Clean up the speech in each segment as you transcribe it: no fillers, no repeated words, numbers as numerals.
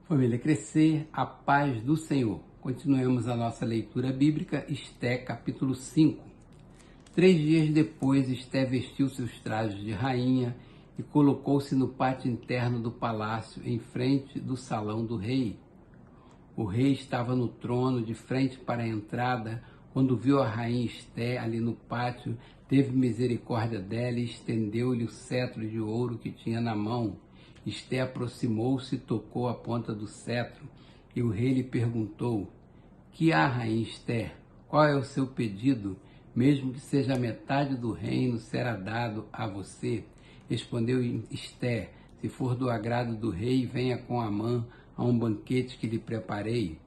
Família Crescer, a paz do Senhor. Continuemos a nossa leitura bíblica, Esté capítulo 5. 3 dias depois, Esté vestiu seus trajes de rainha e colocou-se no pátio interno do palácio, em frente do salão do rei. O rei estava no trono, de frente para a entrada. Quando viu a rainha Esté ali no pátio, teve misericórdia dela e estendeu-lhe o cetro de ouro que tinha na mão. Esté aproximou-se e tocou a ponta do cetro, e o rei lhe perguntou: Que há, rainha Esté? Qual é o seu pedido? Mesmo que seja metade do reino, será dado a você. Respondeu Esté: Se for do agrado do rei, venha com Amã a um banquete que lhe preparei.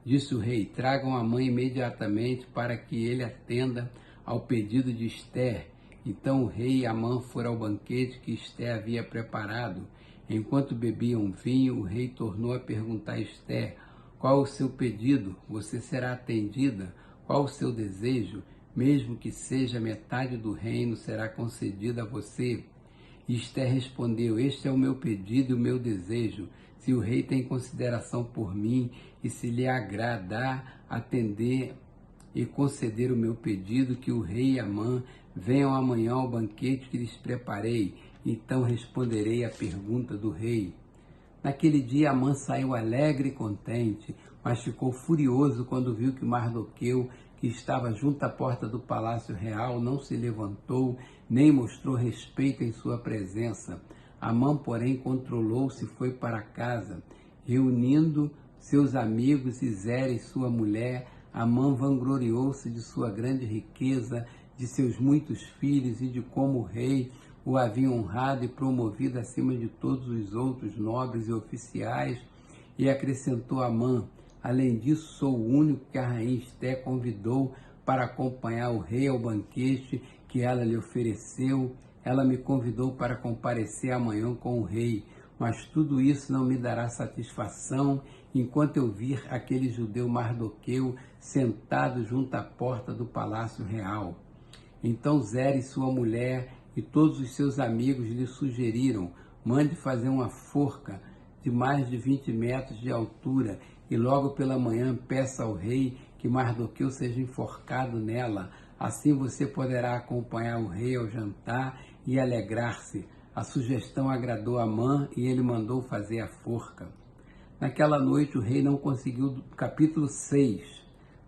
Disse o rei: Tragam Amã imediatamente para que ele atenda ao pedido de Esté. Então o rei e Amã foram ao banquete que Esté havia preparado. Enquanto bebiam vinho, o rei tornou a perguntar a Esté: Qual o seu pedido? Você será atendida? Qual o seu desejo? Mesmo que seja metade do reino, será concedida a você. E Esté respondeu: Este é o meu pedido e o meu desejo. Se o rei tem consideração por mim e se lhe agradar atender e conceder o meu pedido, que o rei e Amã venham amanhã ao banquete que lhes preparei. Então responderei à pergunta do rei. Naquele dia Amã saiu alegre e contente, mas ficou furioso quando viu que Mardoqueu, que estava junto à porta do palácio real, não se levantou, nem mostrou respeito em sua presença. Amã, porém, controlou-se e foi para casa. Reunindo seus amigos e Zeres, sua mulher, Amã vangloriou-se de sua grande riqueza, de seus muitos filhos e de como o rei o havia honrado e promovido acima de todos os outros nobres e oficiais, e acrescentou Amã: Além disso, sou o único que a rainha Esté convidou para acompanhar o rei ao banquete que ela lhe ofereceu. Ela me convidou para comparecer amanhã com o rei, mas tudo isso não me dará satisfação enquanto eu vir aquele judeu Mardoqueu sentado junto à porta do palácio real. Então Zeres, sua mulher, e todos os seus amigos lhe sugeriram: Mande fazer uma forca de mais de 20 metros de altura e logo pela manhã peça ao rei que Mardoqueu seja enforcado nela. Assim você poderá acompanhar o rei ao jantar e alegrar-se. A sugestão agradou a Amã e ele mandou fazer a forca. Naquela noite o rei não conseguiu, capítulo 6.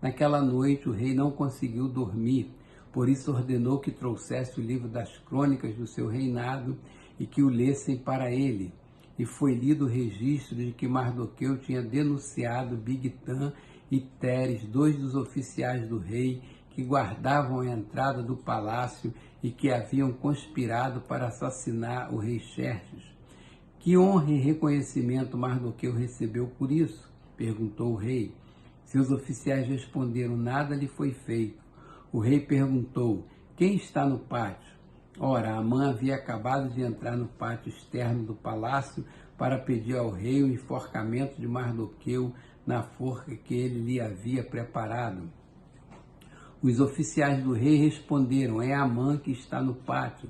Naquela noite o rei não conseguiu dormir. Por isso ordenou que trouxesse o livro das crônicas do seu reinado e que o lessem para ele. E foi lido o registro de que Mardoqueu tinha denunciado Bigtã e Teres, 2 dos oficiais do rei, que guardavam a entrada do palácio e que haviam conspirado para assassinar o rei Xerxes. Que honra e reconhecimento Mardoqueu recebeu por isso? Perguntou o rei. Seus oficiais responderam: Nada lhe foi feito. O rei perguntou: Quem está no pátio? Ora, Amã havia acabado de entrar no pátio externo do palácio para pedir ao rei o enforcamento de Mardoqueu na forca que ele lhe havia preparado. Os oficiais do rei responderam: É Amã que está no pátio.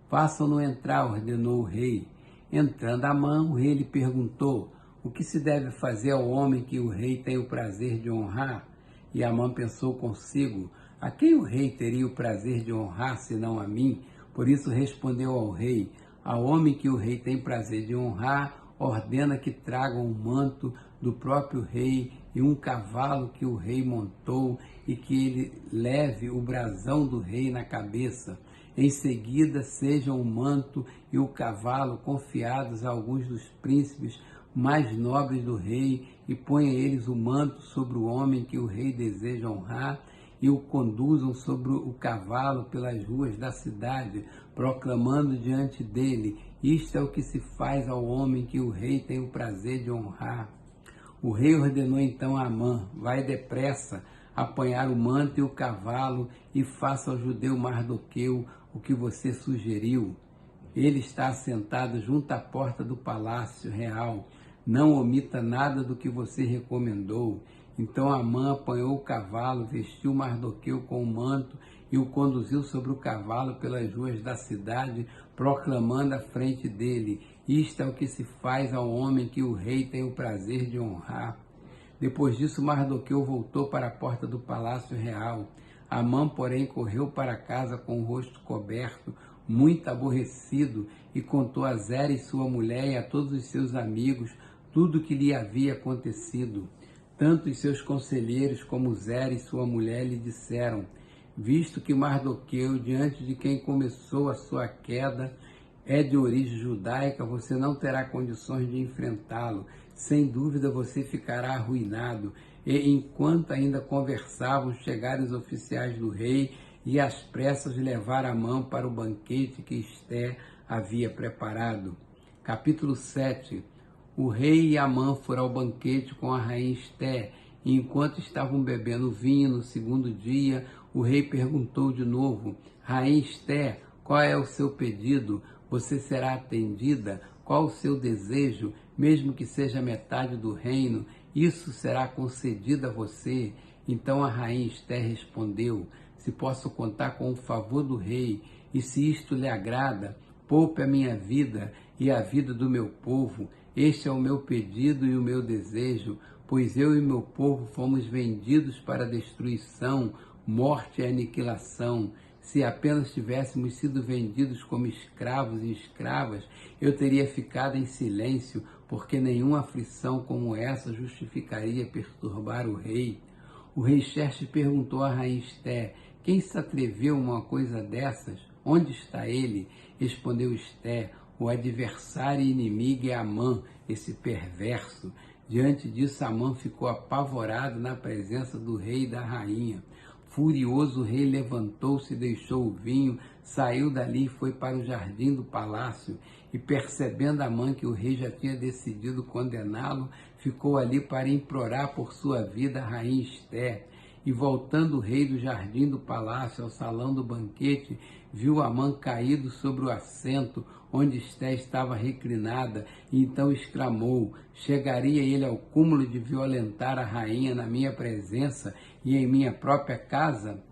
Façam-no entrar, ordenou o rei. Entrando Amã, o rei lhe perguntou: O que se deve fazer ao homem que o rei tem o prazer de honrar? E Amã pensou consigo: A quem o rei teria o prazer de honrar, senão a mim? Por isso respondeu ao rei: Ao homem que o rei tem prazer de honrar, ordena que tragam um manto do próprio rei e um cavalo que o rei montou e que ele leve o brasão do rei na cabeça. Em seguida, sejam o manto e o cavalo confiados a alguns dos príncipes mais nobres do rei e ponha eles o manto sobre o homem que o rei deseja honrar e o conduzam sobre o cavalo pelas ruas da cidade, proclamando diante dele: Isto é o que se faz ao homem que o rei tem o prazer de honrar. O rei ordenou então a Amã: Vai depressa apanhar o manto e o cavalo e faça ao judeu Mardoqueu o que você sugeriu. Ele está assentado junto à porta do palácio real. Não omita nada do que você recomendou. Então Amã apanhou o cavalo, vestiu Mardoqueu com o manto e o conduziu sobre o cavalo pelas ruas da cidade, proclamando à frente dele: Isto é o que se faz ao homem que o rei tem o prazer de honrar. Depois disso, Mardoqueu voltou para a porta do palácio real. Amã, porém, correu para casa com o rosto coberto, muito aborrecido, e contou a Zeres, sua mulher, e a todos os seus amigos tudo o que lhe havia acontecido. Tanto os seus conselheiros como Zeres, sua mulher, lhe disseram: visto que Mardoqueu, diante de quem começou a sua queda, é de origem judaica, você não terá condições de enfrentá-lo. Sem dúvida você ficará arruinado. E enquanto ainda conversavam, chegaram os oficiais do rei e às pressas levaram Amã para o banquete que Esté havia preparado. Capítulo 7. O rei e Amã foram ao banquete com a rainha Esté, e enquanto estavam bebendo vinho no segundo dia, o rei perguntou de novo: Rainha Esté, qual é o seu pedido? Você será atendida? Qual o seu desejo? Mesmo que seja metade do reino, isso será concedido a você. Então a rainha Esté respondeu: se posso contar com o favor do rei, e se isto lhe agrada, poupe a minha vida e a vida do meu povo. Este é o meu pedido e o meu desejo, pois eu e meu povo fomos vendidos para destruição, morte e aniquilação. Se apenas tivéssemos sido vendidos como escravos e escravas, eu teria ficado em silêncio, porque nenhuma aflição como essa justificaria perturbar o rei. O rei Xerxes perguntou à rainha Esté: quem se atreveu a uma coisa dessas? Onde está ele? Respondeu Esté: o adversário e inimigo é Amã, esse perverso. Diante disso, Amã ficou apavorado na presença do rei e da rainha. Furioso, o rei levantou-se, deixou o vinho, saiu dali e foi para o jardim do palácio. E percebendo Amã que o rei já tinha decidido condená-lo, ficou ali para implorar por sua vida a rainha Esté. E voltando o rei do jardim do palácio ao salão do banquete, viu Amã caído sobre o assento onde Esté estava reclinada, e então exclamou: chegaria ele ao cúmulo de violentar a rainha na minha presença e em minha própria casa?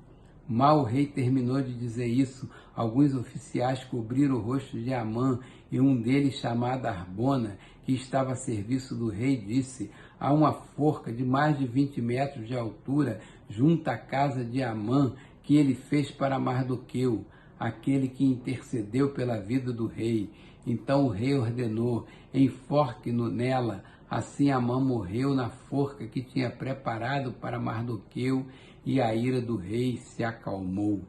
Mal o rei terminou de dizer isso, alguns oficiais cobriram o rosto de Amã, e um deles, chamado Arbona, que estava a serviço do rei, disse: há uma forca de mais de 20 metros de altura junto à casa de Amã, que ele fez para Mardoqueu, aquele que intercedeu pela vida do rei. Então o rei ordenou: enforque-no nela. Assim Amã morreu na forca que tinha preparado para Mardoqueu, e a ira do rei se acalmou.